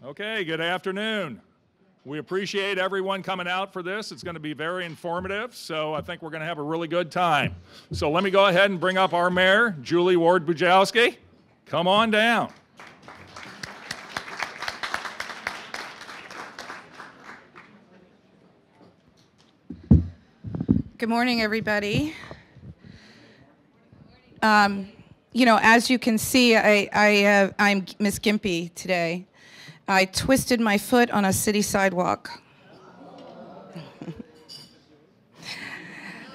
Okay, good afternoon. We appreciate everyone coming out for this. It's going to be very informative, so I think we're going to have a really good time. So let me go ahead and bring up our mayor, Julie Ward-Bujalski. Come on down. Good morning, everybody. You know, as you can see, I'm Miss Gimpy today. I twisted my foot on a city sidewalk.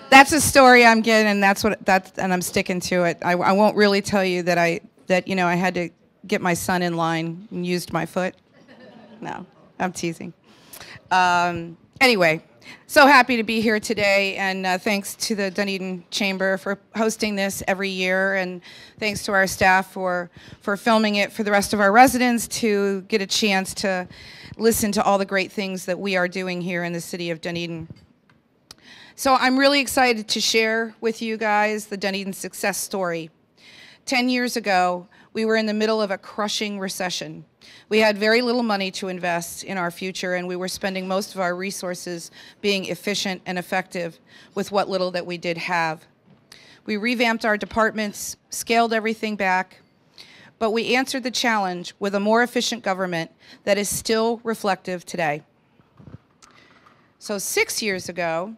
That's a story I'm getting, and and I'm sticking to it. I won't really tell you that I had to get my son in line and used my foot. No, I'm teasing. Anyway. So happy to be here today, and thanks to the Dunedin Chamber for hosting this every year, and thanks to our staff for filming it for the rest of our residents to get a chance to listen to all the great things that we are doing here in the city of Dunedin. So I'm really excited to share with you guys the Dunedin success story. 10 years ago, we were in the middle of a crushing recession. We had very little money to invest in our future, and we were spending most of our resources being efficient and effective with what little that we did have. We revamped our departments, scaled everything back, but we answered the challenge with a more efficient government that is still reflective today. So 6 years ago,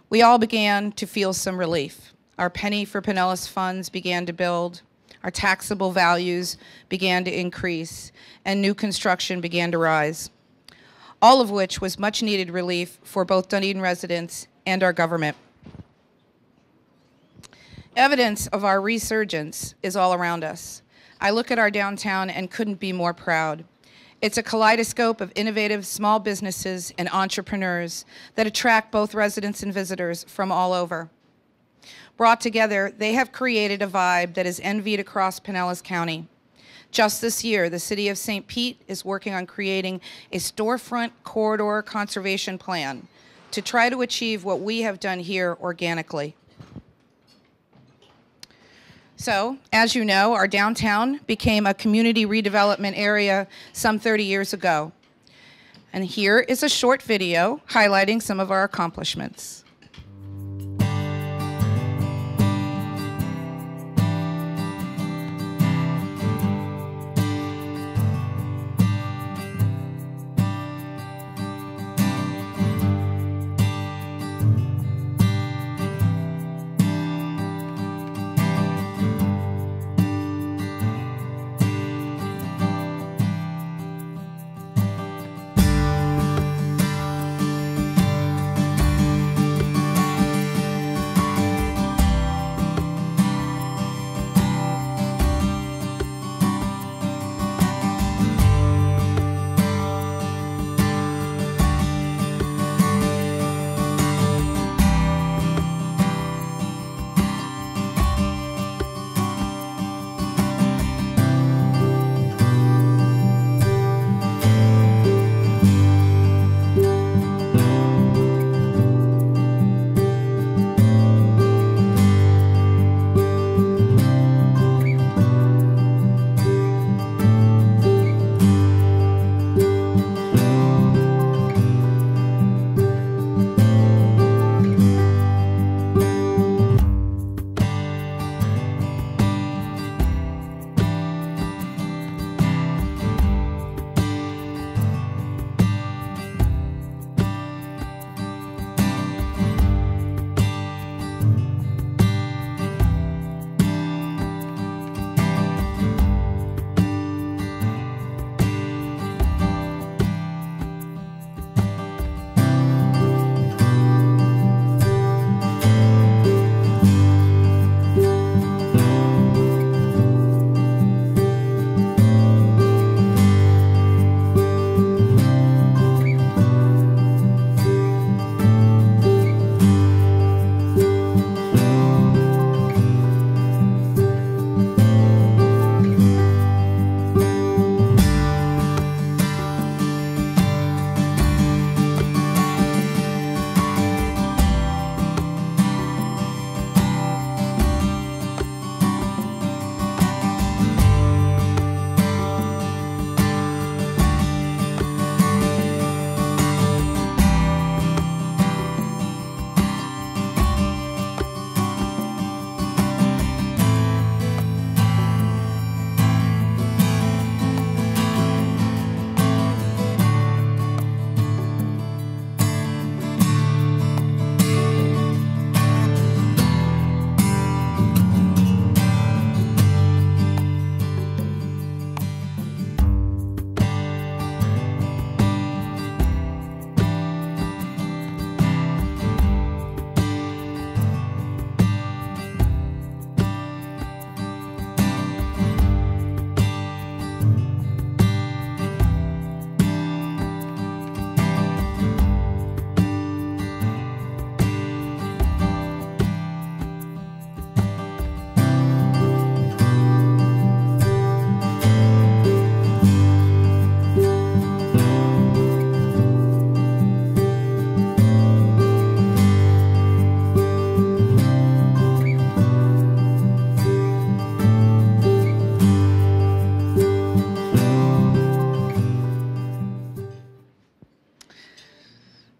we all began to feel some relief. Our penny for Pinellas funds began to build. Our taxable values began to increase, and new construction began to rise, all of which was much needed relief for both Dunedin residents and our government. Evidence of our resurgence is all around us. I look at our downtown and couldn't be more proud. It's a kaleidoscope of innovative small businesses and entrepreneurs that attract both residents and visitors from all over. Brought together, they have created a vibe that is envied across Pinellas County. Just this year, the city of St. Pete is working on creating a storefront corridor conservation plan to try to achieve what we have done here organically. So, as you know, our downtown became a community redevelopment area some 30 years ago. And here is a short video highlighting some of our accomplishments.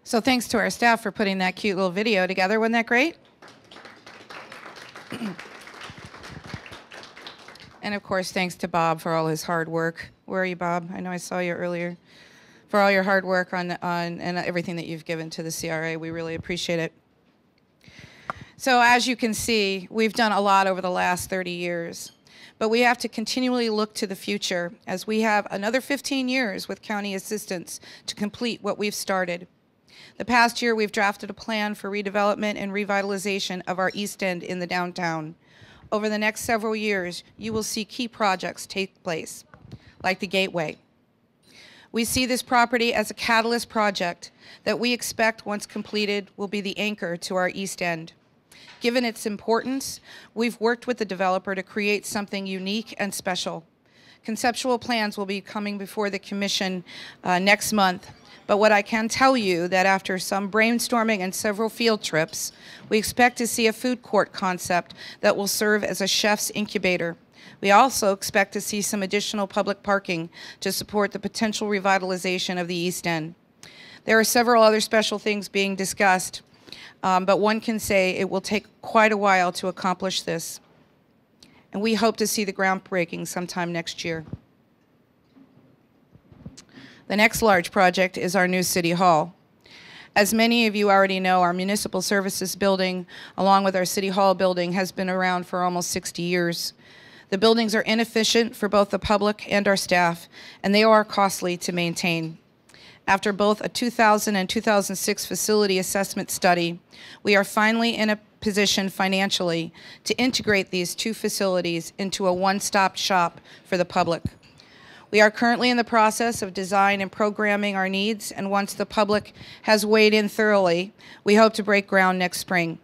So thanks to our staff for putting that cute little video together. Wasn't that great? And of course, thanks to Bob for all his hard work. Where are you, Bob? I know I saw you earlier. For all your hard work on and everything that you've given to the CRA. We really appreciate it. So as you can see, we've done a lot over the last 30 years. But we have to continually look to the future as we have another 15 years with county assistance to complete what we've started. The past year, we've drafted a plan for redevelopment and revitalization of our East End in the downtown. Over the next several years, you will see key projects take place, like the Gateway. We see this property as a catalyst project that we expect, once completed, will be the anchor to our East End. Given its importance, we've worked with the developer to create something unique and special. Conceptual plans will be coming before the commission next month. But what I can tell you that after some brainstorming and several field trips, we expect to see a food court concept that will serve as a chef's incubator. We also expect to see some additional public parking to support the potential revitalization of the East End. There are several other special things being discussed, but one can say it will take quite a while to accomplish this. And we hope to see the groundbreaking sometime next year. The next large project is our new City Hall. As many of you already know, our Municipal Services building, along with our City Hall building, has been around for almost 60 years. The buildings are inefficient for both the public and our staff, and they are costly to maintain. After both a 2000 and 2006 facility assessment study, we are finally in a position financially to integrate these two facilities into a one-stop shop for the public. We are currently in the process of design and programming our needs, and once the public has weighed in thoroughly, we hope to break ground next spring.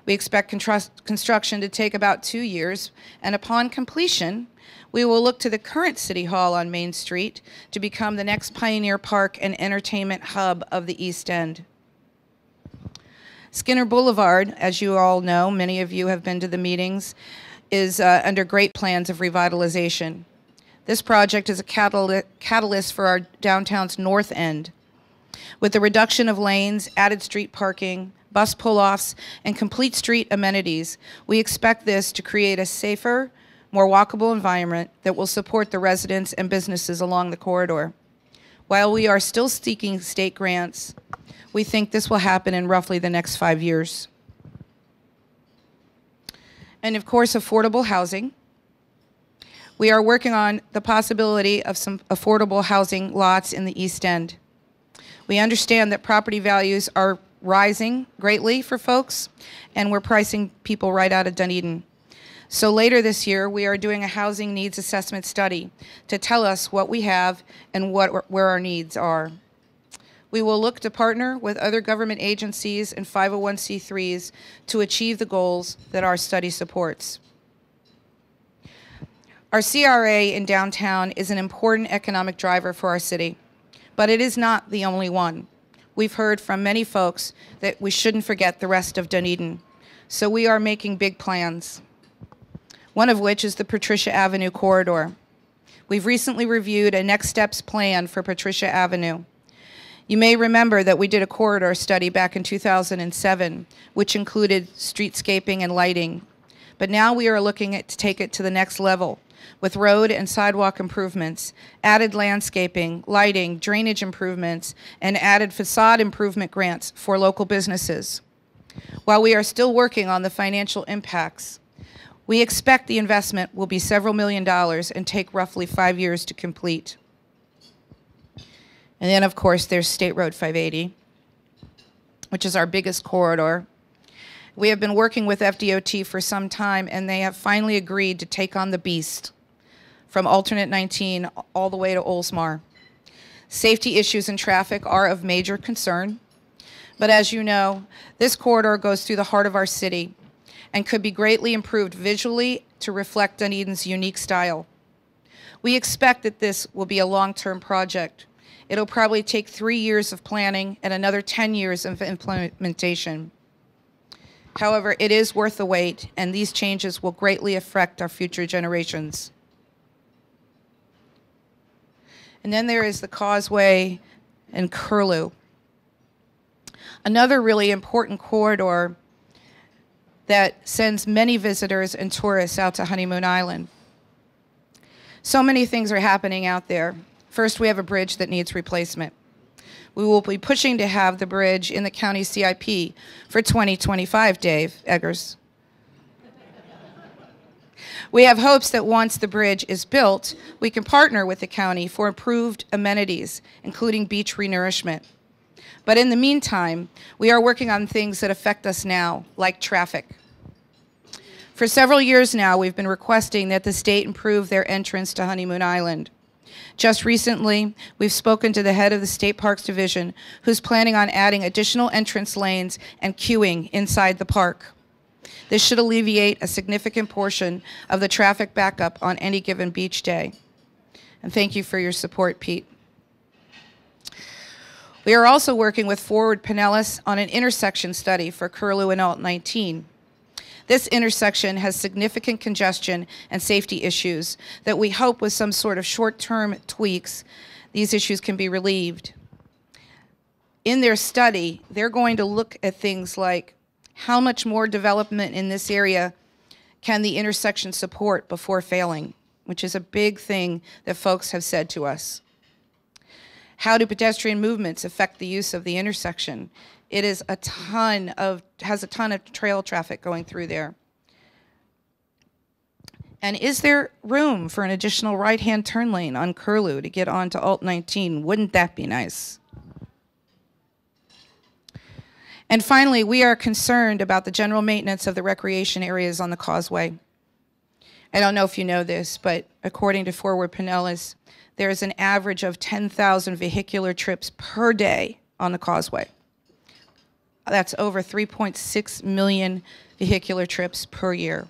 We expect construction to take about 2 years, and upon completion, we will look to the current City Hall on Main Street to become the next pioneer park and entertainment hub of the East End. Skinner Boulevard, as you all know, many of you have been to the meetings, is under great plans of revitalization. This project is a catalyst for our downtown's north end. With the reduction of lanes, added street parking, bus pull-offs, and complete street amenities, we expect this to create a safer, more walkable environment that will support the residents and businesses along the corridor. While we are still seeking state grants, we think this will happen in roughly the next 5 years. And of course, affordable housing. We are working on the possibility of some affordable housing lots in the East End. We understand that property values are rising greatly for folks, and we're pricing people right out of Dunedin. So later this year, we are doing a housing needs assessment study to tell us what we have and where our needs are. We will look to partner with other government agencies and 501c3s to achieve the goals that our study supports. Our CRA in downtown is an important economic driver for our city, but it is not the only one. We've heard from many folks that we shouldn't forget the rest of Dunedin, so we are making big plans, one of which is the Patricia Avenue corridor. We've recently reviewed a next steps plan for Patricia Avenue. You may remember that we did a corridor study back in 2007, which included streetscaping and lighting, but now we are looking to take it to the next level, with road and sidewalk improvements, added landscaping, lighting, drainage improvements, and added facade improvement grants for local businesses. While we are still working on the financial impacts, we expect the investment will be several $million and take roughly 5 years to complete. And then, of course, there's State Road 580, which is our biggest corridor. We have been working with FDOT for some time, and they have finally agreed to take on the beast from alternate 19 all the way to Oldsmar. Safety issues and traffic are of major concern, but as you know, this corridor goes through the heart of our city and could be greatly improved visually to reflect Dunedin's unique style. We expect that this will be a long-term project. It'll probably take 3 years of planning and another 10 years of implementation. However, it is worth the wait, and these changes will greatly affect our future generations. And then there is the Causeway and Curlew. Another really important corridor that sends many visitors and tourists out to Honeymoon Island. So many things are happening out there. First, we have a bridge that needs replacement. We will be pushing to have the bridge in the county CIP for 2025, Dave Eggers. We have hopes that once the bridge is built, we can partner with the county for improved amenities, including beach renourishment. But in the meantime, we are working on things that affect us now, like traffic. For several years now, we've been requesting that the state improve their entrance to Honeymoon Island. Just recently, we've spoken to the head of the State Parks Division, who's planning on adding additional entrance lanes and queuing inside the park. This should alleviate a significant portion of the traffic backup on any given beach day. And thank you for your support, Pete. We are also working with Forward Pinellas on an intersection study for Curlew and Alt 19. This intersection has significant congestion and safety issues that we hope with some sort of short-term tweaks, these issues can be relieved. In their study, they're going to look at things like how much more development in this area can the intersection support before failing, which is a big thing that folks have said to us. How do pedestrian movements affect the use of the intersection? It is has a ton of trail traffic going through there. And is there room for an additional right-hand turn lane on Curlew to get onto Alt 19? Wouldn't that be nice? And finally, we are concerned about the general maintenance of the recreation areas on the causeway. I don't know if you know this, but according to Forward Pinellas, there is an average of 10,000 vehicular trips per day on the causeway. That's over 3.6 million vehicular trips per year.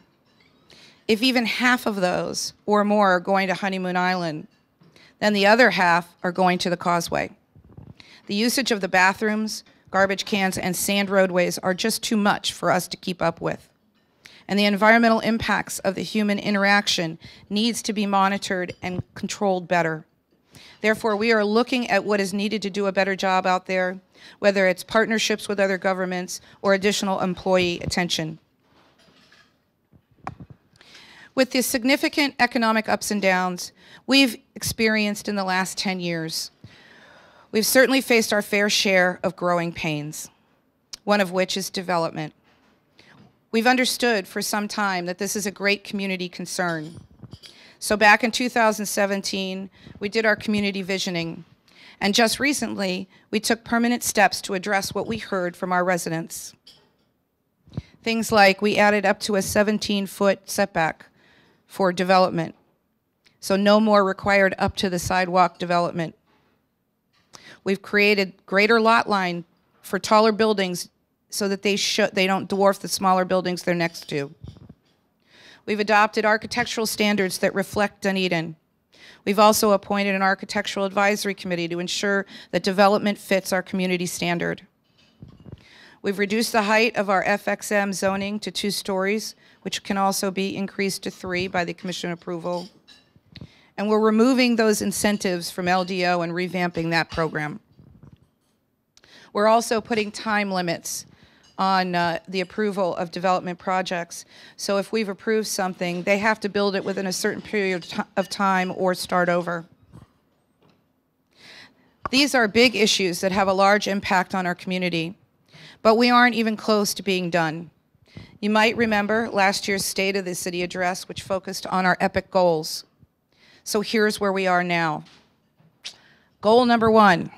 If even half of those or more are going to Honeymoon Island, then the other half are going to the causeway. The usage of the bathrooms, garbage cans, and sand roadways are just too much for us to keep up with. And the environmental impacts of the human interaction needs to be monitored and controlled better. Therefore, we are looking at what is needed to do a better job out there, whether it's partnerships with other governments or additional employee attention. With the significant economic ups and downs we've experienced in the last 10 years, we've certainly faced our fair share of growing pains, one of which is development. We've understood for some time that this is a great community concern. So back in 2017, we did our community visioning. And just recently, we took permanent steps to address what we heard from our residents. Things like we added up to a 17-foot setback for development. So no more required up to the sidewalk development. We've created greater lot line for taller buildings so that they don't dwarf the smaller buildings they're next to. We've adopted architectural standards that reflect Dunedin. We've also appointed an architectural advisory committee to ensure that development fits our community standard. We've reduced the height of our FXM zoning to 2 stories, which can also be increased to 3 by the commission approval. And we're removing those incentives from LDO and revamping that program. We're also putting time limits on the approval of development projects. So if we've approved something, they have to build it within a certain period of time or start over. These are big issues that have a large impact on our community, but we aren't even close to being done. You might remember last year's State of the City address, which focused on our epic goals. So here's where we are now. Goal number 1.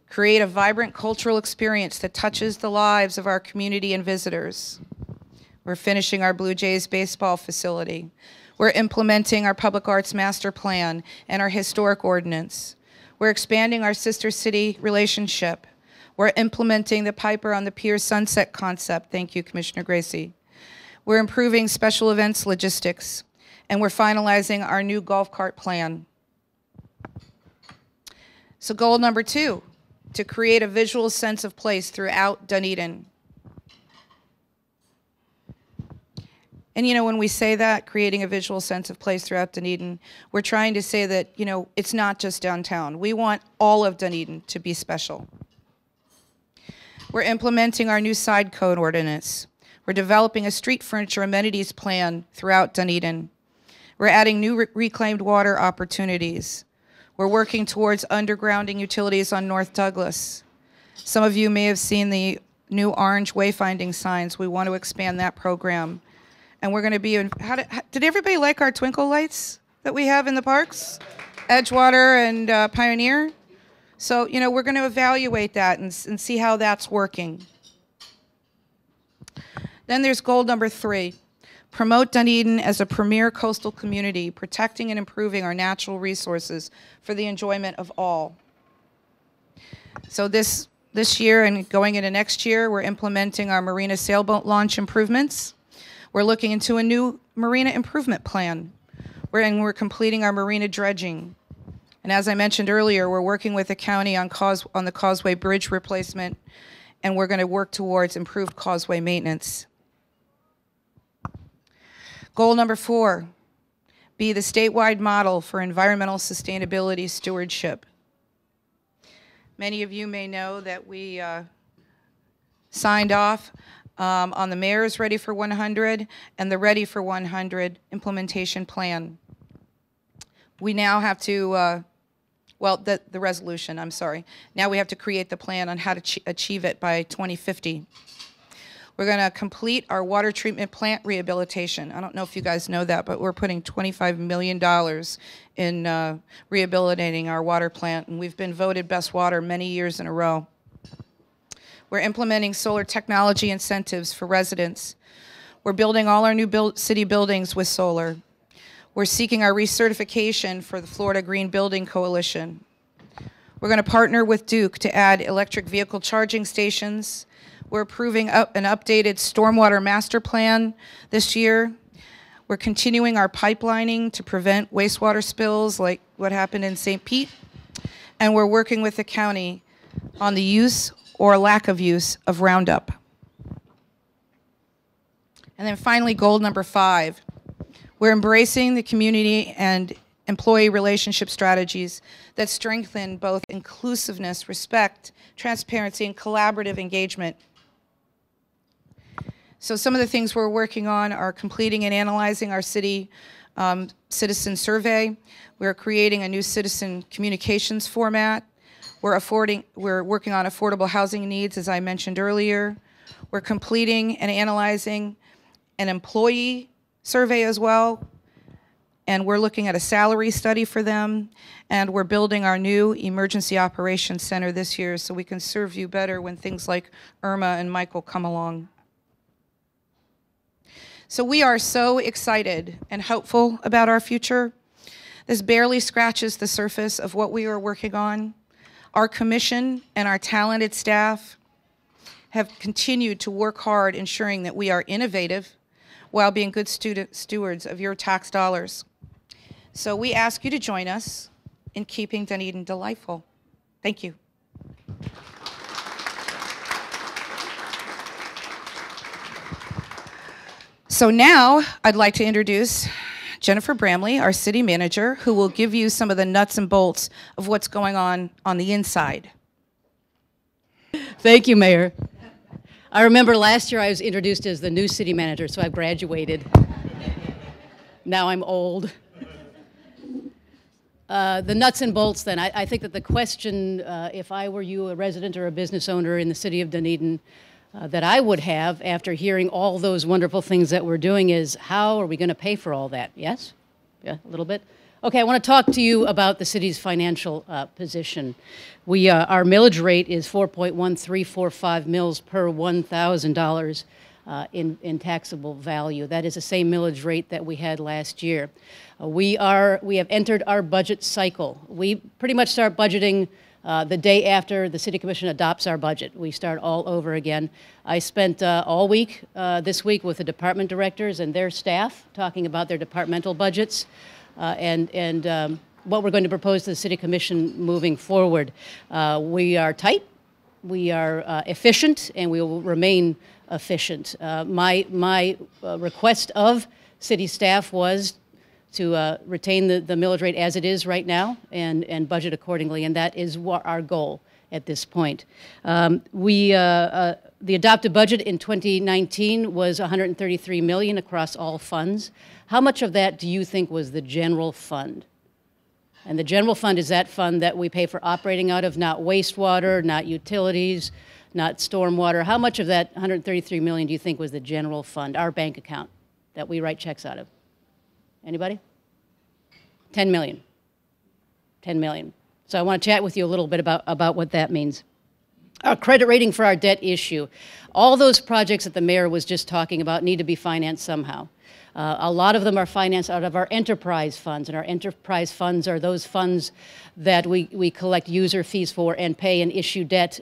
Create a vibrant cultural experience that touches the lives of our community and visitors. We're finishing our Blue Jays baseball facility. We're implementing our public arts master plan and our historic ordinance. We're expanding our sister city relationship. We're implementing the Piper on the Pier Sunset concept. Thank you, Commissioner Gracy. We're improving special events logistics. And we're finalizing our new golf cart plan. So goal number 2. To create a visual sense of place throughout Dunedin. And you know, when we say that, creating a visual sense of place throughout Dunedin, we're trying to say that, you know, it's not just downtown. We want all of Dunedin to be special. We're implementing our new side code ordinance. We're developing a street furniture amenities plan throughout Dunedin. We're adding new reclaimed water opportunities. We're working towards undergrounding utilities on North Douglas. Some of you may have seen the new orange wayfinding signs. We want to expand that program. And we're going to be in, did everybody like our twinkle lights that we have in the parks? Edgewater and Pioneer? So, you know, we're going to evaluate that and see how that's working. Then there's goal number 3. Promote Dunedin as a premier coastal community, protecting and improving our natural resources for the enjoyment of all. So this year and going into next year, we're implementing our marina sailboat launch improvements. We're looking into a new marina improvement plan. We're completing our marina dredging. And as I mentioned earlier, we're working with the county on the Causeway Bridge replacement, and we're going to work towards improved causeway maintenance. Goal number 4, be the statewide model for environmental sustainability stewardship. Many of you may know that we signed off on the Mayor's Ready for 100 and the Ready for 100 implementation plan. We now have to, the resolution, I'm sorry. Now we have to create the plan on how to achieve it by 2050. We're going to complete our water treatment plant rehabilitation. I don't know if you guys know that, but we're putting $25 million in rehabilitating our water plant, and we've been voted best water many years in a row. We're implementing solar technology incentives for residents. We're building all our new city buildings with solar. We're seeking our recertification for the Florida Green Building Coalition. We're going to partner with Duke to add electric vehicle charging stations. We're approving an updated stormwater master plan this year. We're continuing our pipelining to prevent wastewater spills like what happened in St. Pete. And we're working with the county on the use or lack of use of Roundup. And then finally, goal number 5. We're embracing the community and employee relationship strategies that strengthen both inclusiveness, respect, transparency, and collaborative engagement. So some of the things we're working on are completing and analyzing our city citizen survey. We're creating a new citizen communications format. We're working on affordable housing needs, as I mentioned earlier. We're completing and analyzing an employee survey as well. And we're looking at a salary study for them. And we're building our new emergency operations center this year so we can serve you better when things like Irma and Michael come along. So we are so excited and hopeful about our future. This barely scratches the surface of what we are working on. Our commission and our talented staff have continued to work hard ensuring that we are innovative while being good stewards of your tax dollars. So we ask you to join us in keeping Dunedin delightful. Thank you. So now I'd like to introduce Jennifer Bramley, our city manager, who will give you some of the nuts and bolts of what's going on the inside. Thank you, Mayor. I remember last year I was introduced as the new city manager, so I graduated. Now I'm old. The nuts and bolts then. I think that the question, if I were you, a resident or a business owner in the city of Dunedin, that I would have after hearing all those wonderful things that we're doing is, how are we going to pay for all that? Yes? Yeah, a little bit? Okay, I want to talk to you about the city's financial position. Our millage rate is 4.1345 mils per $1,000 in taxable value. That is the same millage rate that we had last year. We have entered our budget cycle. We pretty much start budgeting the day after the City Commission adopts our budget. We start all over again. I spent all week this week with the department directors and their staff talking about their departmental budgets and what we're going to propose to the City Commission moving forward. We are tight, we are efficient, and we will remain efficient. My request of city staff was to retain the millage rate as it is right now and budget accordingly, and that is our goal at this point. The adopted budget in 2019 was $133 million across all funds. How much of that do you think was the general fund? And the general fund is that fund that we pay for operating out of, not wastewater, not utilities, not stormwater. How much of that $133 million do you think was the general fund, our bank account, that we write checks out of? Anybody? 10 million. 10 million. So I want to chat with you a little bit about what that means. Our credit rating for our debt issue. All those projects that the mayor was just talking about need to be financed somehow. A lot of them are financed out of our enterprise funds, and our enterprise funds are those funds that we collect user fees for and pay and issue debt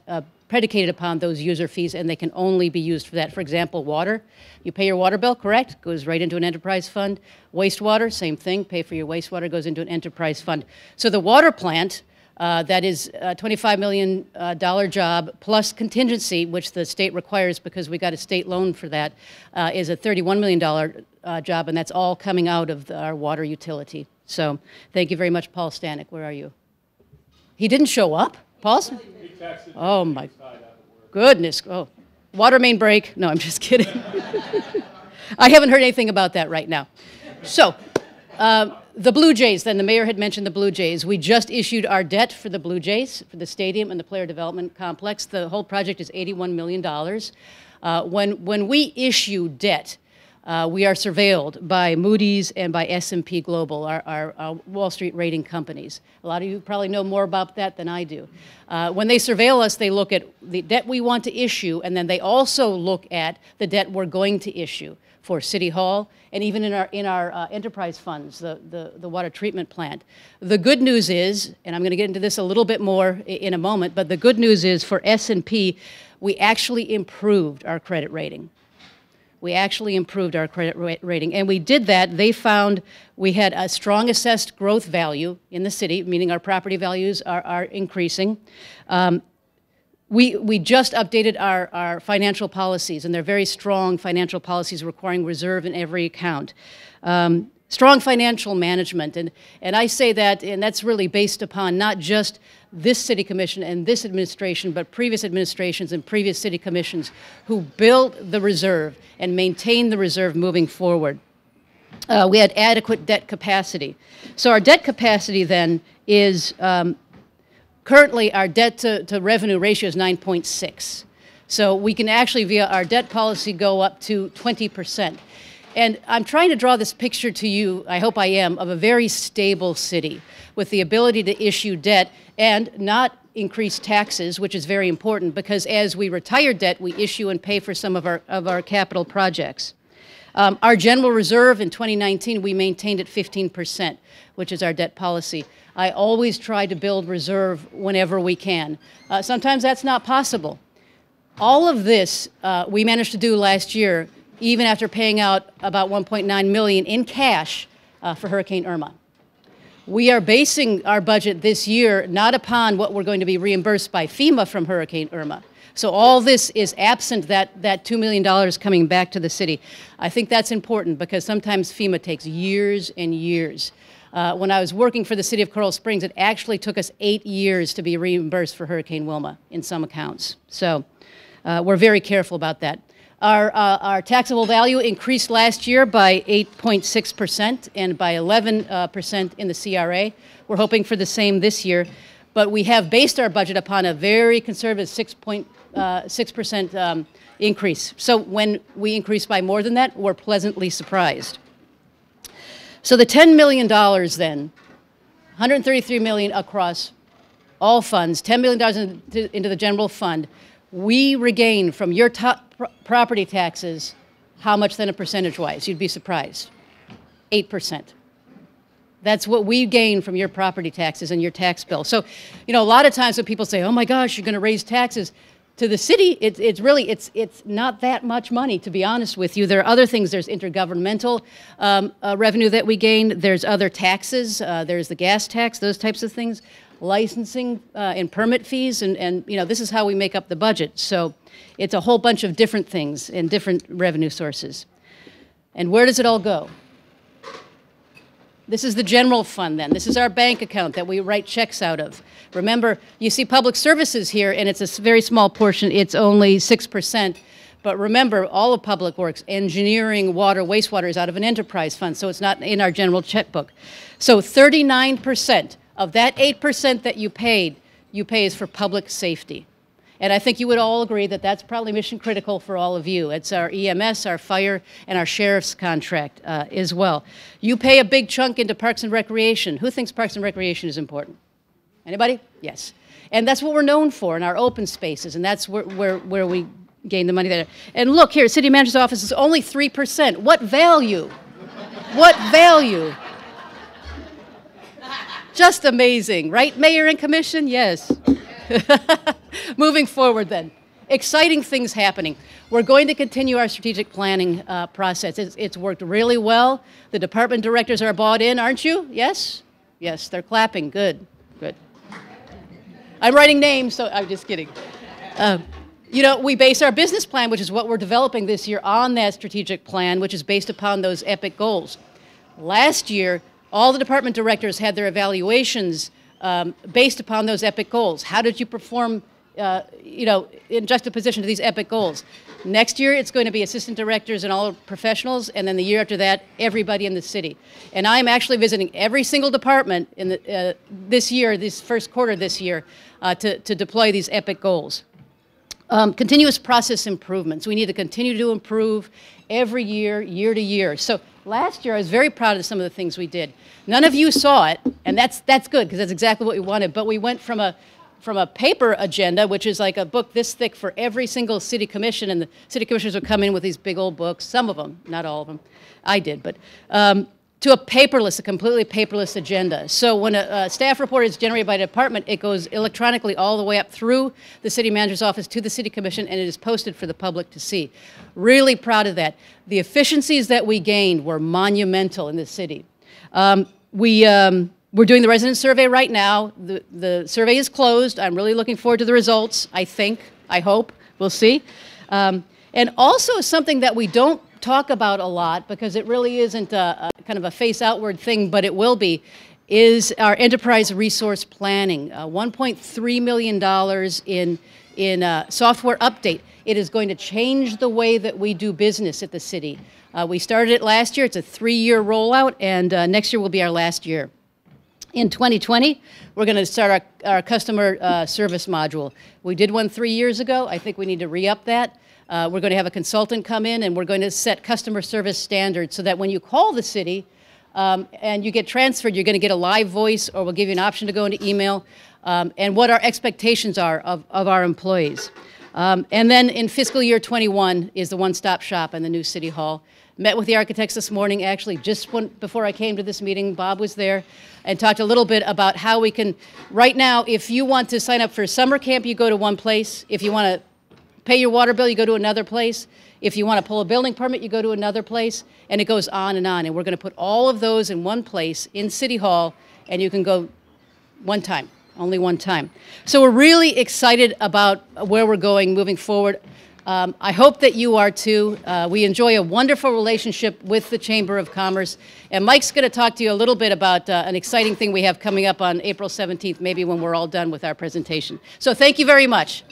predicated upon those user fees, and they can only be used for that. For example, water. You pay your water bill, correct? Goes right into an enterprise fund. Wastewater, same thing. Pay for your wastewater, goes into an enterprise fund. So the water plant, that is a $25 million job plus contingency, which the state requires because we got a state loan for that, is a $31 million job, and that's all coming out of our water utility. So thank you very much, Paul Stanek. Where are you? He didn't show up? Paul's? Oh, my goodness. Oh, water main break. No, I'm just kidding. I haven't heard anything about that right now. So, the Blue Jays, then the mayor had mentioned the Blue Jays. We just issued our debt for the Blue Jays, for the stadium and the player development complex. The whole project is $81 million. When we issue debt, we are surveilled by Moody's and by S&P Global, our Wall Street rating companies. A lot of you probably know more about that than I do. When they surveil us, they look at the debt we want to issue, and then they also look at the debt we're going to issue for City Hall, and even in our enterprise funds, the water treatment plant. The good news is, and I'm going to get into this a little bit more in a moment, but the good news is for S&P, we actually improved our credit rating. We actually improved our credit rating, and we did that. They found we had a strong assessed growth value in the city, meaning our property values are increasing. We just updated our financial policies, and they're very strong financial policies requiring reserve in every account. Strong financial management, and I say that, and that's really based upon not just this city commission and this administration, but previous administrations and previous city commissions who built the reserve and maintained the reserve moving forward. We had adequate debt capacity. So our debt capacity then is, currently our debt to revenue ratio is 9.6. So we can actually, via our debt policy, go up to 20%. And I'm trying to draw this picture to you, I hope I am, of a very stable city with the ability to issue debt and not increase taxes, which is very important because as we retire debt, we issue and pay for some of our capital projects. Our general reserve in 2019, we maintained at 15%, which is our debt policy. I always try to build reserve whenever we can. Sometimes that's not possible. All of this we managed to do last year, even after paying out about $1.9 million in cash for Hurricane Irma. We are basing our budget this year not upon what we're going to be reimbursed by FEMA from Hurricane Irma. So all this is absent that $2 million coming back to the city. I think that's important because sometimes FEMA takes years and years. When I was working for the city of Coral Springs, it actually took us 8 years to be reimbursed for Hurricane Wilma in some accounts. So we're very careful about that. Our taxable value increased last year by 8.6% and by 11% in the CRA. We're hoping for the same this year. But we have based our budget upon a very conservative 6% increase. So when we increase by more than that, we're pleasantly surprised. So the $10 million then, $133 million across all funds, $10 million into the general fund, we regain from your top property taxes, how much then a percentage-wise? You'd be surprised. 8%. That's what we gain from your property taxes and your tax bill. So, you know, a lot of times when people say, oh my gosh, you're going to raise taxes, to the city, it's really not that much money, to be honest with you. There are other things. There's intergovernmental revenue that we gain. There's other taxes. There's the gas tax, those types of things, licensing and permit fees, and you know, this is how we make up the budget. So it's a whole bunch of different things and different revenue sources. And where does it all go? This is the general fund then. This is our bank account that we write checks out of. Remember, you see public services here, and it's a very small portion. It's only 6%. But remember, all of public works, engineering, water, wastewater is out of an enterprise fund, so it's not in our general checkbook. So 39% of that 8% that you pay is for public safety. And I think you would all agree that that's probably mission critical for all of you. It's our EMS, our fire, and our sheriff's contract as well. You pay a big chunk into Parks and Recreation. Who thinks Parks and Recreation is important? Anybody? Yes. And that's what we're known for in our open spaces, and that's where we gain the money there. And look here, City Manager's Office is only 3%. What value? What value? Just amazing, right, Mayor and Commission? Yes. Moving forward then, exciting things happening. We're going to continue our strategic planning process. It's worked really well. The department directors are bought in, aren't you? Yes? Yes, they're clapping. Good, good. I'm writing names, so I'm just kidding. You know, we base our business plan, which is what we're developing this year, on that strategic plan, which is based upon those EPIC goals. Last year, all the department directors had their evaluations based upon those EPIC goals. How did you perform, you know, in juxtaposition to these EPIC goals? Next year, it's going to be assistant directors and all professionals, and then the year after that, everybody in the city. And I'm actually visiting every single department in the, this year, this first quarter this year, to deploy these EPIC goals. Continuous process improvements. We need to continue to improve every year, year to year. So last year, I was very proud of some of the things we did. None of you saw it, and that's good, because that's exactly what we wanted. But we went from a paper agenda, which is like a book this thick for every single city commission, and the city commissioners would come in with these big old books, some of them, not all of them. I did, but to a completely paperless agenda. So when a staff report is generated by a department, it goes electronically all the way up through the city manager's office to the city commission, and it is posted for the public to see. Really proud of that. The efficiencies that we gained were monumental in the city. We're doing the resident survey right now. The survey is closed. I'm really looking forward to the results, I think, I hope. We'll see. And also something that we don't talk about a lot, because it really isn't a kind of a face outward thing, but it will be, is our enterprise resource planning. $1.3 million in software update. It is going to change the way that we do business at the city. We started it last year. It's a 3-year rollout, and next year will be our last year. In 2020, we're going to start our customer service module. We did one 3 years ago. I think we need to re-up that. We're going to have a consultant come in, and we're going to set customer service standards so that when you call the city and you get transferred, you're going to get a live voice, or we'll give you an option to go into email, and what our expectations are of our employees. And then in fiscal year 21 is the one-stop shop in the new City Hall. Met with the architects this morning, actually, just before I came to this meeting. Bob was there, and talked a little bit about how we can, right now, if you want to sign up for summer camp, you go to one place. If you want to pay your water bill, you go to another place. If you want to pull a building permit, you go to another place, and it goes on. And we're going to put all of those in one place in City Hall, and you can go one time, only one time. So we're really excited about where we're going moving forward. I hope that you are too. We enjoy a wonderful relationship with the Chamber of Commerce. And Mike's going to talk to you a little bit about an exciting thing we have coming up on April 17th, maybe when we're all done with our presentation. So thank you very much.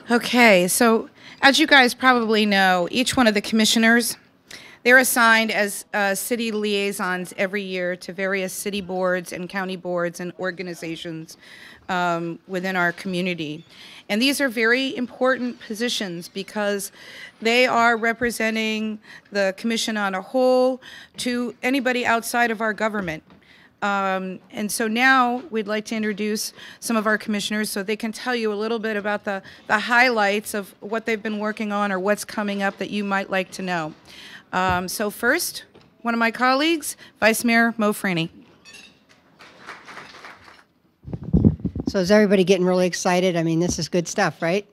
Okay, so as you guys probably know, each one of the commissioners, they're assigned as city liaisons every year to various city boards and county boards and organizations within our community. And these are very important positions because they are representing the commission on a whole to anybody outside of our government. And so now we'd like to introduce some of our commissioners so they can tell you a little bit about the highlights of what they've been working on or what's coming up that you might like to know. So first, one of my colleagues, Vice Mayor Maureen. So is everybody getting really excited? I mean, this is good stuff, right?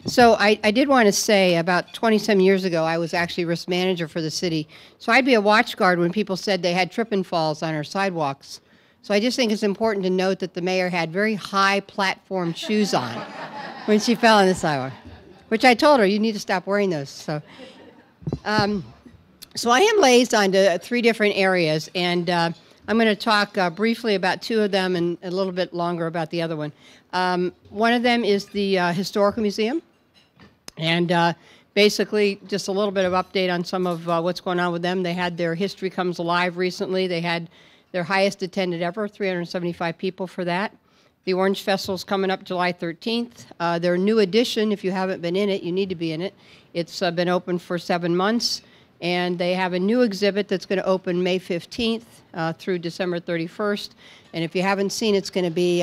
So I did want to say about 20-some years ago, I was actually risk manager for the city. So I'd be a watch guard when people said they had trip and falls on our sidewalks. So I just think it's important to note that the mayor had very high platform shoes on when she fell on the sidewalk. which I told her, you need to stop wearing those. So I am liaison to 3 different areas, and I'm going to talk briefly about 2 of them and a little bit longer about the other one. One of them is the Historical Museum, and basically just a little bit of update on some of what's going on with them. They had their History Comes Alive recently. They had their highest attended ever, 375 people for that. The Orange Festival's coming up July 13th. Their new edition, if you haven't been in it, you need to be in it. It's been open for 7 months, and they have a new exhibit that's going to open May 15th through December 31st. And if you haven't seen, it's going to be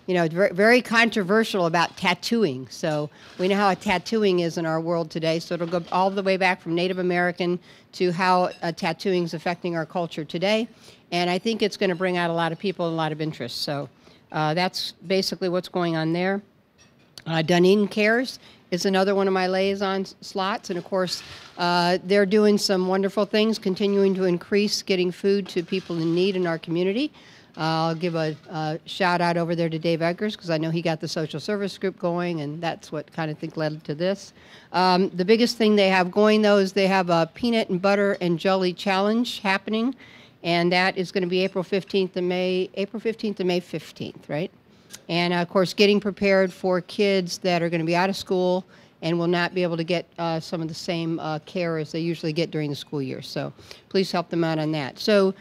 very, very controversial about tattooing. So we know how tattooing is in our world today. So it'll go all the way back from Native American to how tattooing is affecting our culture today. And I think it's going to bring out a lot of people and a lot of interest. So that's basically what's going on there. Dunedin Cares is another one of my liaison slots. And of course, they're doing some wonderful things, continuing to increase getting food to people in need in our community. I'll give a shout out over there to Dave Eggers, because I know he got the social service group going, and that's what kind of think led to this. The biggest thing they have going, though, is they have a peanut and butter and jelly challenge happening, and that is going to be April 15th to May 15th, right? And of course, getting prepared for kids that are going to be out of school and will not be able to get some of the same care as they usually get during the school year. So please help them out on that. So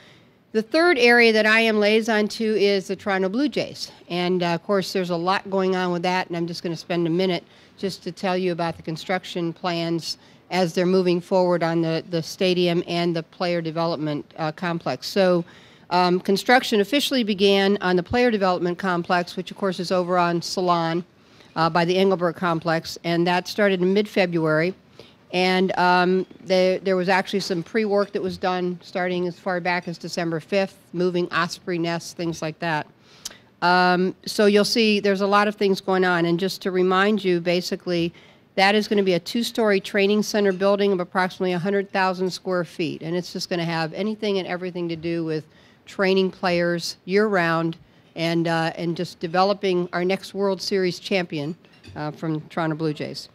the third area that I am liaison to is the Toronto Blue Jays. And of course, there's a lot going on with that, and I'm just going to spend a minute just to tell you about the construction plans as they're moving forward on the stadium and the player development complex. So construction officially began on the player development complex, which of course is over on Salon by the Engelbert complex, and that started in mid-February. And there was actually some pre-work that was done starting as far back as December 5th, moving osprey nests, things like that. So you'll see there's a lot of things going on. And just to remind you, basically, that is going to be a 2-story training center building of approximately 100,000 square feet. And it's just going to have anything and everything to do with training players year-round and just developing our next World Series champion from Toronto Blue Jays.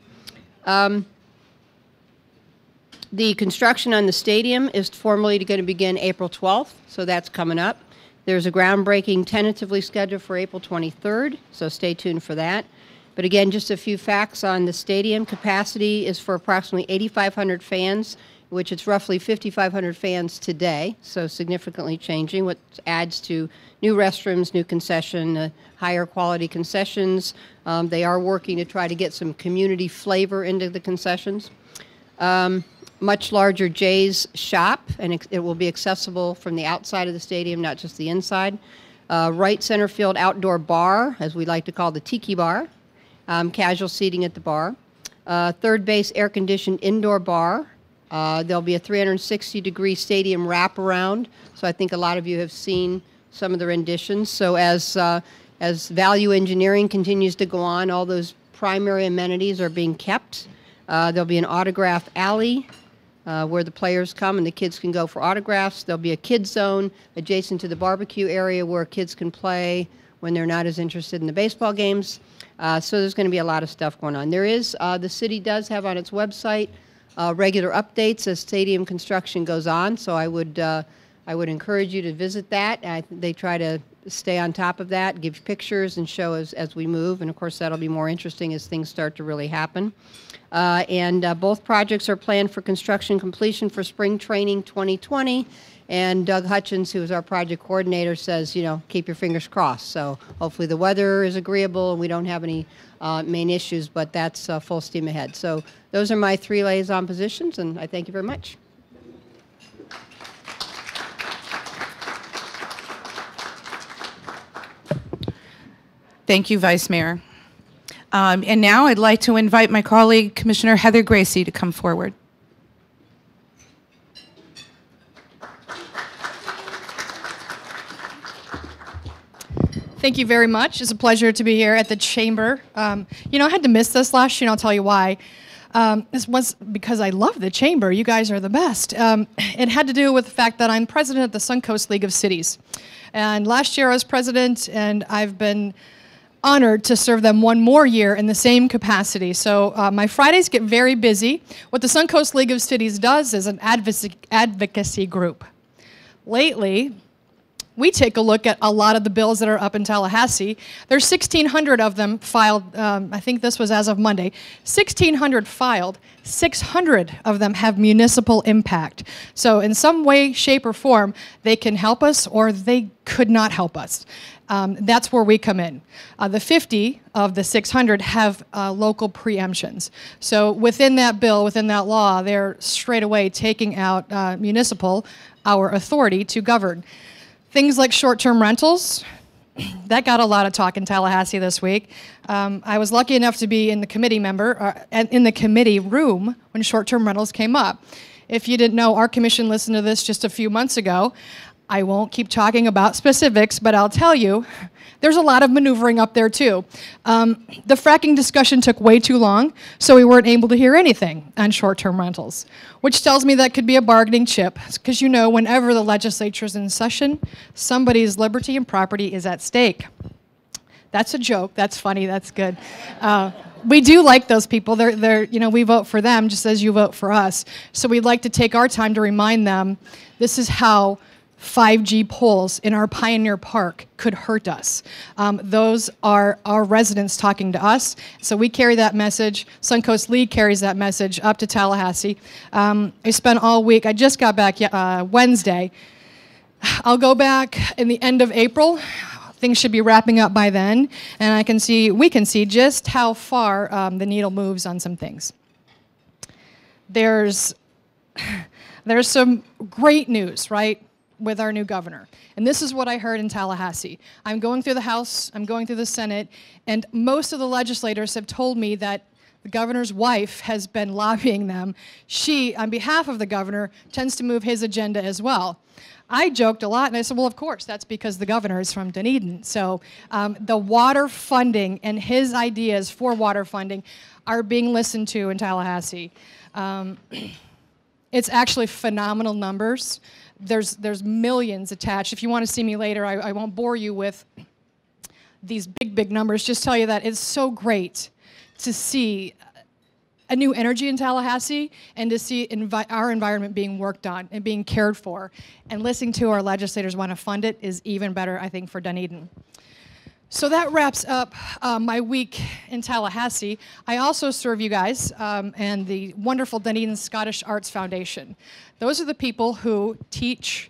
The construction on the stadium is formally going to begin April 12th, so that's coming up. There's a groundbreaking tentatively scheduled for April 23rd, so stay tuned for that. But again, just a few facts on the stadium. Capacity is for approximately 8,500 fans, which is roughly 5,500 fans today, so significantly changing, which adds to new restrooms, new concession, higher quality concessions. They are working to try to get some community flavor into the concessions. Much larger Jays shop, and it will be accessible from the outside of the stadium, not just the inside. Right center field outdoor bar, as we like to call the tiki bar. Casual seating at the bar. Third base air-conditioned indoor bar. There'll be a 360-degree stadium wraparound, so I think a lot of you have seen some of the renditions. So as value engineering continues to go on, all those primary amenities are being kept. There'll be an autograph alley where the players come and the kids can go for autographs. There'll be a kids zone adjacent to the barbecue area where kids can play when they're not as interested in the baseball games. So there's going to be a lot of stuff going on. There is, the city does have on its website regular updates as stadium construction goes on, so I would encourage you to visit that. They try to stay on top of that, give pictures and show as we move, and of course that'll be more interesting as things start to really happen. Both projects are planned for construction completion for spring training 2020, and Doug Hutchins, who is our project coordinator, says, keep your fingers crossed. So hopefully the weather is agreeable and we don't have any main issues, but that's full steam ahead. So those are my 3 liaison positions, and I thank you very much. Thank you, Vice Mayor. And now I'd like to invite my colleague, Commissioner Heather Gracy, to come forward. Thank you very much. It's a pleasure to be here at the Chamber. I had to miss this last year, and I'll tell you why. This was because I love the Chamber. You guys are the best. It had to do with the fact that I'm president of the Suncoast League of Cities. And last year I was president, and I've been honored to serve them one more year in the same capacity. So my Fridays get very busy. What the Suncoast League of Cities does is an advocacy group. Lately, we take a look at a lot of the bills that are up in Tallahassee. There's 1,600 of them filed. I think this was as of Monday. 1,600 filed. 600 of them have municipal impact. So in some way, shape, or form, they can help us or they could not help us. That's where we come in. The 50 of the 600 have local preemptions. So within that bill, within that law, they're straight away taking out municipal, our authority to govern. Things like short-term rentals, that got a lot of talk in Tallahassee this week. I was lucky enough to be in the committee in the committee room when short-term rentals came up. If you didn't know, our commission listened to this just a few months ago. I won't keep talking about specifics, but I'll tell you, there's a lot of maneuvering up there too. The fracking discussion took way too long, so we weren't able to hear anything on short-term rentals, which tells me that could be a bargaining chip, because you know, whenever the legislature's in session, somebody's liberty and property is at stake. That's a joke. That's funny. That's good. We do like those people. We vote for them just as you vote for us. So we'd like to take our time to remind them this is how 5G poles in our Pioneer Park could hurt us. Those are our residents talking to us. So we carry that message. Suncoast League carries that message up to Tallahassee. I spent all week. I just got back Wednesday. I'll go back in the end of April. Things should be wrapping up by then, and we can see just how far the needle moves on some things. There's some great news, right, with our new governor. And this is what I heard in Tallahassee. I'm going through the House, I'm going through the Senate, and most of the legislators have told me that the governor's wife has been lobbying them. She, on behalf of the governor, tends to move his agenda as well. I joked a lot, and I said, well, of course, that's because the governor is from Dunedin. So the water funding and his ideas for water funding are being listened to in Tallahassee. It's actually phenomenal numbers. There's millions attached. If you want to see me later, I won't bore you with these big numbers. Just tell you that it's so great to see a new energy in Tallahassee and to see our environment being worked on and being cared for. And listening to our legislators want to fund it is even better, I think, for Dunedin. So that wraps up my week in Tallahassee. I also serve you guys and the wonderful Dunedin Scottish Arts Foundation. Those are the people who teach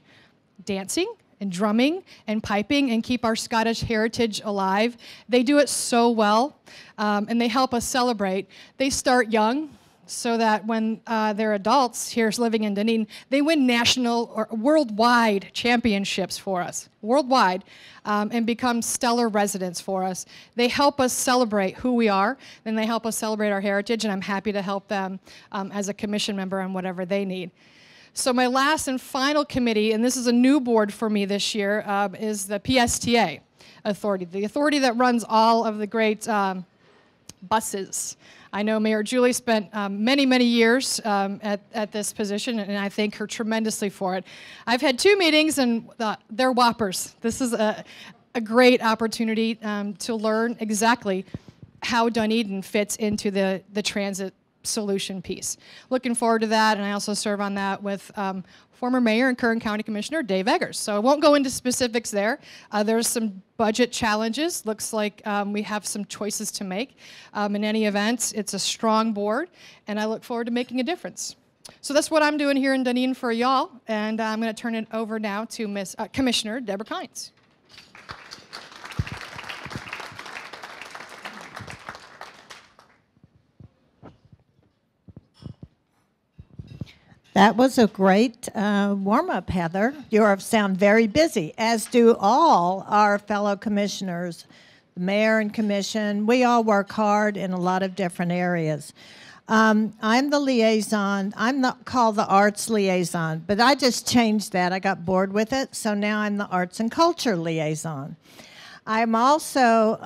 dancing and drumming and piping and keep our Scottish heritage alive. They do it so well, and they help us celebrate. They start young, so that when they're adults here living in Dunedin, they win national or worldwide championships for us, worldwide, and become stellar residents for us. They help us celebrate who we are, and they help us celebrate our heritage, and I'm happy to help them as a commission member on whatever they need. So my last and final committee, and this is a new board for me this year, is the PSTA authority, the authority that runs all of the great buses. I know Mayor Julie spent many years at this position, and I thank her tremendously for it. I've had 2 meetings, and they're whoppers. This is a great opportunity to learn exactly how Dunedin fits into the transit solution piece. Looking forward to that, and I also serve on that with former Mayor and current County Commissioner Dave Eggers. So I won't go into specifics there. There's some budget challenges. Looks like we have some choices to make. In any event, it's a strong board, and I look forward to making a difference. So that's what I'm doing here in Dunedin for y'all, and I'm going to turn it over now to Commissioner Deborah Kynes. That was a great warm-up, Heather. You sound very busy, as do all our fellow commissioners, the mayor and commission. We all work hard in a lot of different areas. I'm the liaison. I'm called the arts liaison, but I just changed that. I got bored with it, so now I'm the arts and culture liaison. I'm also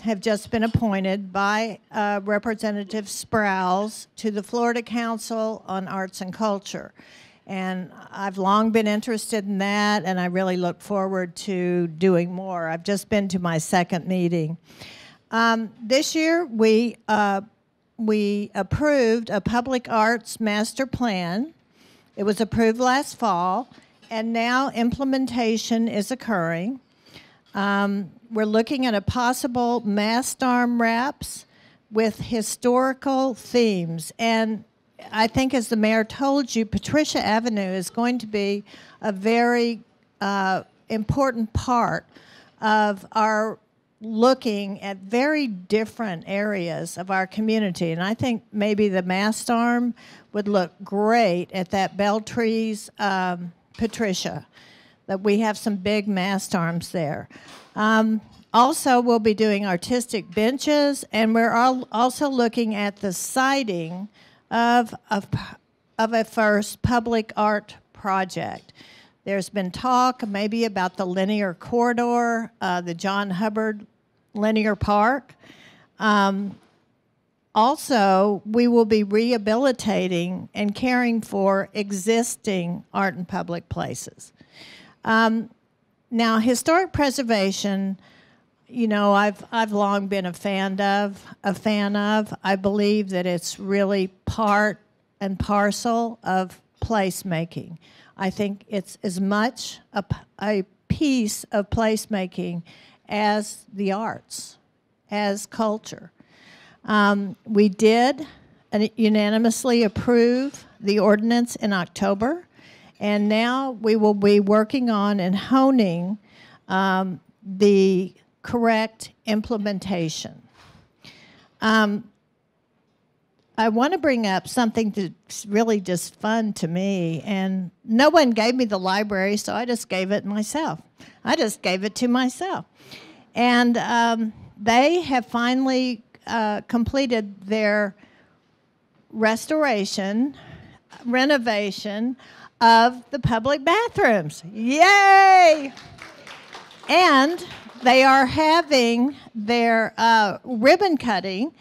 have just been appointed by Representative Sprouse to the Florida Council on Arts and Culture. And I've long been interested in that, and I really look forward to doing more. I've just been to my 2nd meeting. This year, we approved a public arts master plan. It was approved last fall, and now implementation is occurring. We're looking at a possible mast arm wraps with historical themes. And I think, as the mayor told you, Patricia Avenue is going to be a very important part of our looking at very different areas of our community. And I think maybe the mast arm would look great at that Beltree's Patricia, that we have some big mast arms there. Also, we'll be doing artistic benches, and we're also looking at the siting of a first public art project. There's been talk maybe about the linear corridor, the John Hubbard Linear Park. Also, we will be rehabilitating and caring for existing art and public places. Now, historic preservation, you know, I've long been a fan of. I believe that it's really part and parcel of placemaking. I think it's as much a piece of placemaking as the arts, as culture. We did unanimously approve the ordinance in October, and now we will be working on and honing the correct implementation. I want to bring up something that's really just fun to me, and no one gave me the library, so I just gave it myself. I just gave it to myself. And they have finally completed their renovation of the public bathrooms. Yay! And they are having their ribbon cutting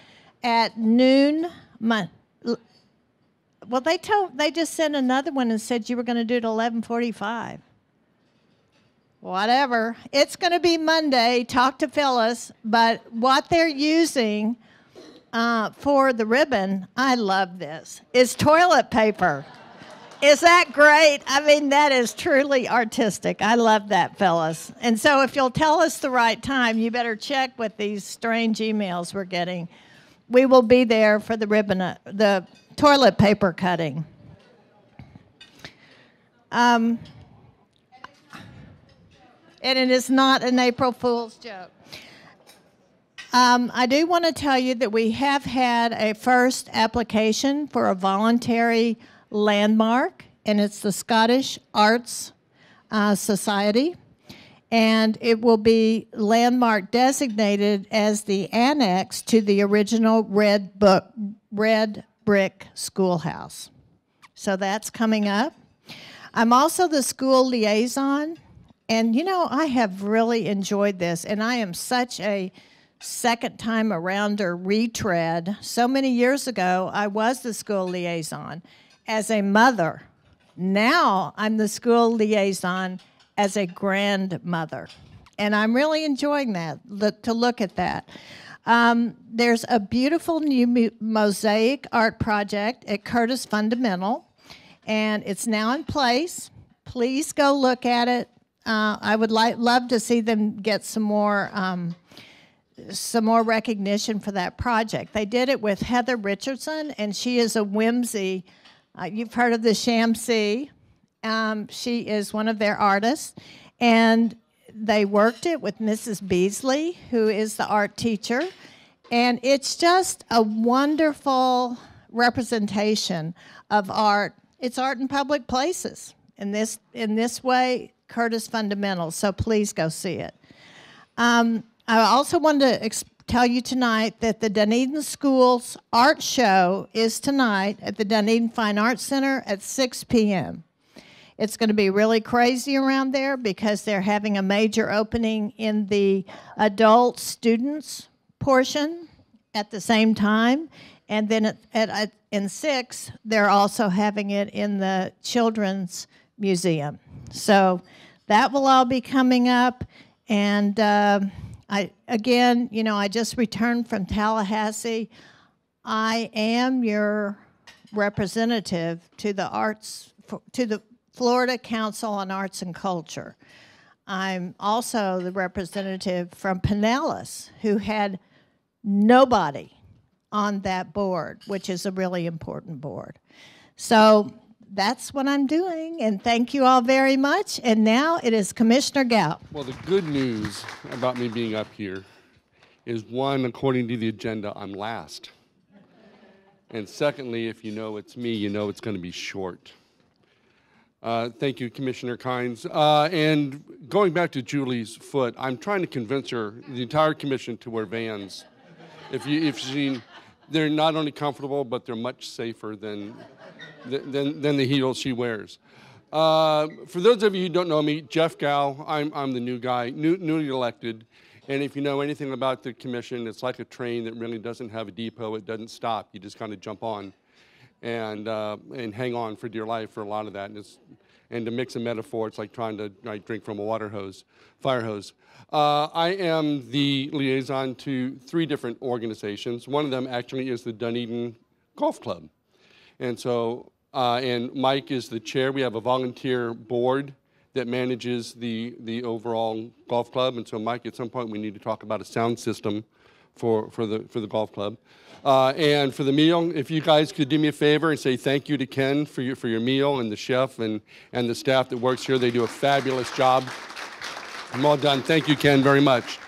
at noon. Well, they just sent another one and said you were going to do it at 11:45. Whatever. It's going to be Monday. Talk to Phyllis. But what they're using for the ribbon, I love this, is toilet paper. Is that great? I mean, that is truly artistic. I love that, Phyllis. And so if you'll tell us the right time, you better check with these strange emails we're getting. We will be there for the ribbon, the toilet paper cutting. And it is not an April Fool's joke. I do want to tell you that we have had a first application for a voluntary landmark, and it's the Scottish Arts Society. And it will be landmark designated as the annex to the original red brick schoolhouse. So that's coming up. I'm also the school liaison, and you know, I have really enjoyed this, and I am such a second time arounder retread. So many years ago, I was the school liaison as a mother. Now I'm the school liaison as a grandmother. And I'm really enjoying that, to look at that. There's a beautiful new mosaic art project at Curtis Fundamental, and it's now in place. Please go look at it. I would love to see them get some more recognition for that project. They did it with Heather Richardson, and she is a whimsy. You've heard of the Shamsi. She is one of their artists, and they worked it with Mrs. Beasley, who is the art teacher, and it's just a wonderful representation of art. It's art in public places. In this way, Curtis Fundamental. So please go see it. I also wanted to tell you tonight that the Dunedin Schools Art Show is tonight at the Dunedin Fine Arts Center at 6 p.m. It's going to be really crazy around there because they're having a major opening in the adult students portion at the same time. And then in 6, they're also having it in the Children's Museum. So that will all be coming up. And Again, I just returned from Tallahassee. I am your representative to the Florida Council on Arts and Culture. I'm also the representative from Pinellas, who had nobody on that board, which is a really important board. So that's what I'm doing, and thank you all very much. And now it is Commissioner Gout. Well, the good news about me being up here is, one, according to the agenda, I'm last. And secondly, if you know it's me, you know it's going to be short. Thank you, Commissioner Kynes. And going back to Julie's foot, I'm trying to convince her, the entire commission, to wear Vans. They're not only comfortable, but they're much safer than the heels she wears. For those of you who don't know me, Jeff Gow, I'm the new guy, newly elected. And if you know anything about the commission, it's like a train that really doesn't have a depot. It doesn't stop. You just kind of jump on and hang on for dear life for a lot of that. And to mix a metaphor, it's like trying to drink from a fire hose. I am the liaison to 3 different organizations. One of them actually is the Dunedin Golf Club. And so, and Mike is the chair. We have a volunteer board that manages the overall golf club. And so, Mike, at some point we need to talk about a sound system for the golf club. And for the meal, if you guys could do me a favor and say thank you to Ken for your meal, and the chef and the staff that works here. They do a fabulous job. Well done. Thank you, Ken, very much.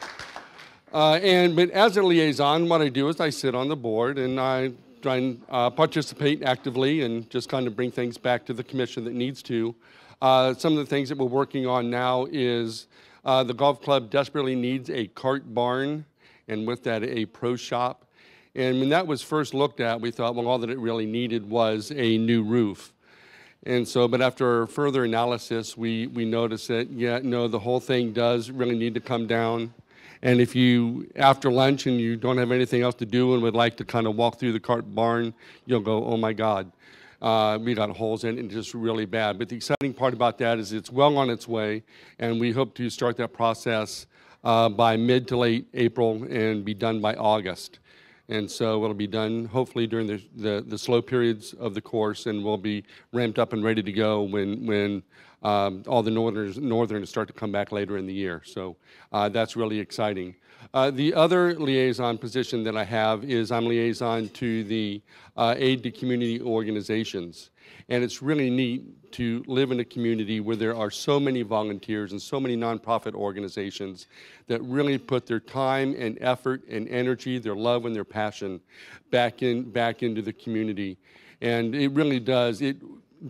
But as a liaison, what I do is I sit on the board and I try and participate actively and just kind of bring things back to the commission that needs to. Some of the things that we're working on now is the golf club desperately needs a cart barn, and with that, a pro shop. And when that was first looked at, we thought, well, all that it really needed was a new roof. And so, but after further analysis, we noticed that, yeah, no, the whole thing does really need to come down. And if you, after lunch, and you don't have anything else to do and would like to kind of walk through the cart barn, you'll go, oh my God, we got holes in it and just really bad. But the exciting part about that is it's well on its way, and we hope to start that process by mid to late April and be done by August. And so it'll be done hopefully during the slow periods of the course, and we'll be ramped up and ready to go when all the northerners start to come back later in the year. So that's really exciting. The other liaison position that I have is I'm liaison to the aid to community organizations. And it's really neat to live in a community where there are so many volunteers and so many nonprofit organizations that really put their time and effort and energy, their love and their passion back into the community. And it really does.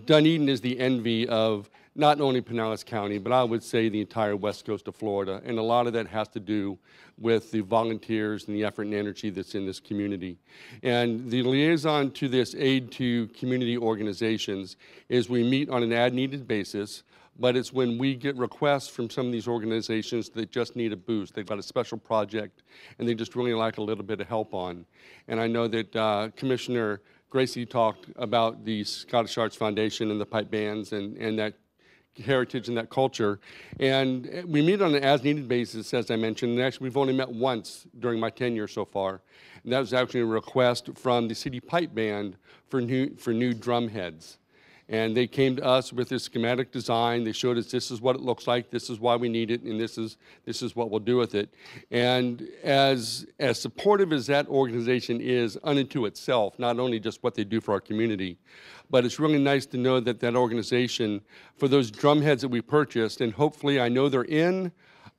Dunedin is the envy of not only Pinellas County, but I would say the entire west coast of Florida. And a lot of that has to do with the volunteers and the effort and energy that's in this community. And the liaison to this aid to community organizations is we meet on an as-needed basis, but it's when we get requests from some of these organizations that just need a boost. They've got a special project, and they just really like a little bit of help on. And I know that Commissioner Gracy talked about the Scottish Arts Foundation and the pipe bands and that heritage and that culture. And we meet on an as-needed basis, as I mentioned, and actually we've only met once during my tenure so far. And that was actually a request from the city pipe band for new drum heads. And they came to us with this schematic design. They showed us this is what it looks like, this is why we need it, and this is what we'll do with it. And as supportive as that organization is unto itself, not only just what they do for our community, but it's really nice to know that that organization, for those drum heads that we purchased, and hopefully I know they're in,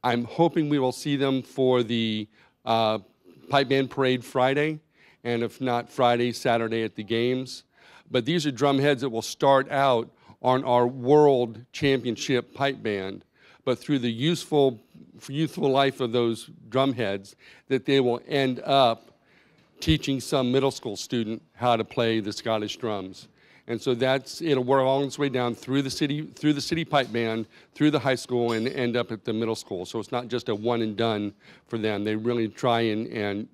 I'm hoping we will see them for the pipe band parade Friday, and if not Friday, Saturday at the games. But these are drum heads that will start out on our world championship pipe band, but through the youthful life of those drum heads, that they will end up teaching some middle school student how to play the Scottish drums. And so it'll work all its way down through the city pipe band, through the high school, and end up at the middle school. So it's not just a one and done for them. They really try and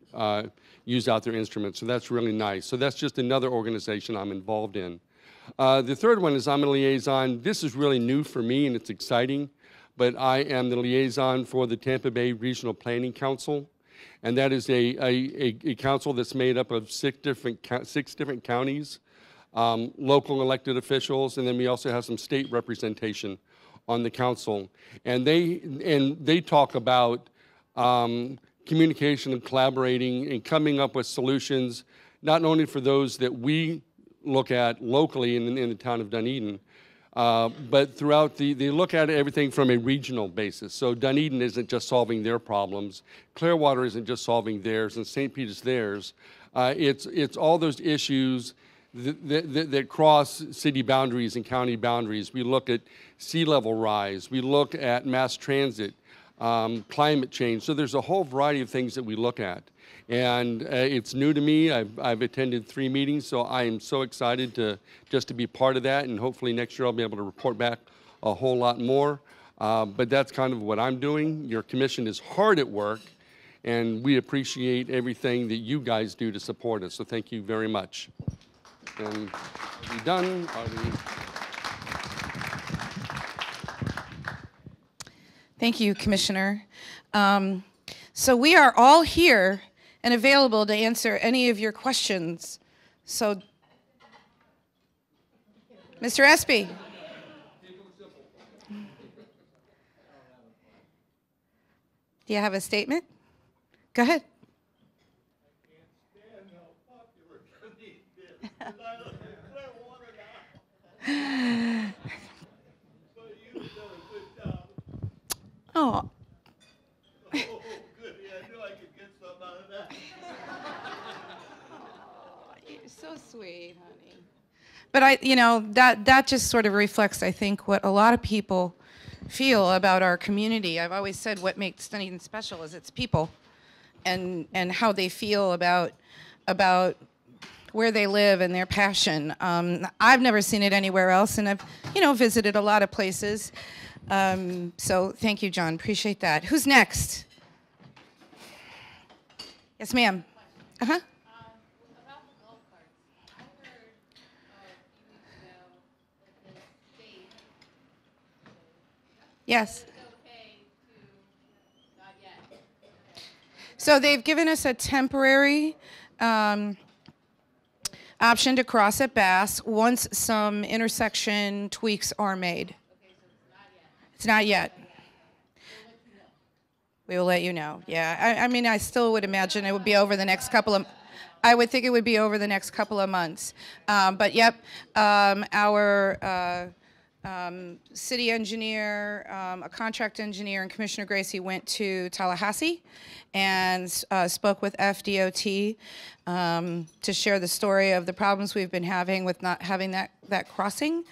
use out their instruments. So that's really nice. So that's just another organization I'm involved in. The third one is I'm a liaison. This is really new for me and it's exciting, but I am the liaison for the Tampa Bay Regional Planning Council. And that is a council that's made up of six different counties, local elected officials, and then we also have some state representation on the council. And they talk about communication and collaborating and coming up with solutions, not only for those that we look at locally in the town of Dunedin, but throughout they look at everything from a regional basis. So Dunedin isn't just solving their problems, Clearwater isn't just solving theirs, and St. Peter's theirs. It's all those issues that cross city boundaries and county boundaries. We look at sea level rise, we look at mass transit, climate change. So there's a whole variety of things that we look at. And it's new to me. I've attended 3 meetings, so I am so excited to be part of that, and hopefully next year I'll be able to report back a whole lot more. But that's kind of what I'm doing. Your commission is hard at work, and we appreciate everything that you guys do to support us, so thank you very much. And are we done? Thank you, Commissioner. So we are all here and available to answer any of your questions. So, Mr. Espy. Do you have a statement? Go ahead. Oh. So sweet, honey. But that just sort of reflects, I think, what a lot of people feel about our community. I've always said what makes Dunedin special is its people, and how they feel about where they live and their passion. I've never seen it anywhere else, and I've visited a lot of places. So thank you, John. Appreciate that. Who's next? Yes, ma'am. Uh-huh. Yes. So they've given us a temporary option to cross at Bass once some intersection tweaks are made. It's not yet. We will let you know. Yeah, I mean, I still would imagine it would be over the next couple of. I would think it would be over the next couple of months. But yep, our city engineer, a contract engineer, and Commissioner Gracy went to Tallahassee and spoke with FDOT to share the story of the problems we've been having with not having that crossing.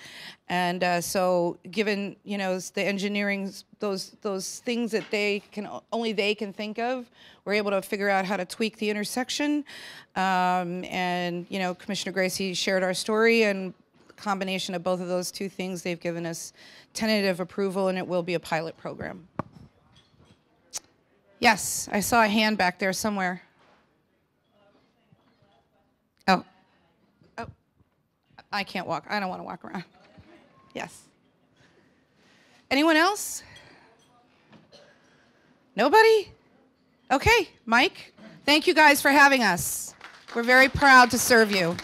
And so given, the engineering, those things that only they can think of, we're able to figure out how to tweak the intersection. And, Commissioner Gracy shared our story, and combination of both of those two things, they've given us tentative approval, and it will be a pilot program. Yes, I saw a hand back there somewhere. Oh, I can't walk. I don't want to walk around. Yes. Anyone else? Nobody? Okay, Mike. Thank you guys for having us. We're very proud to serve you.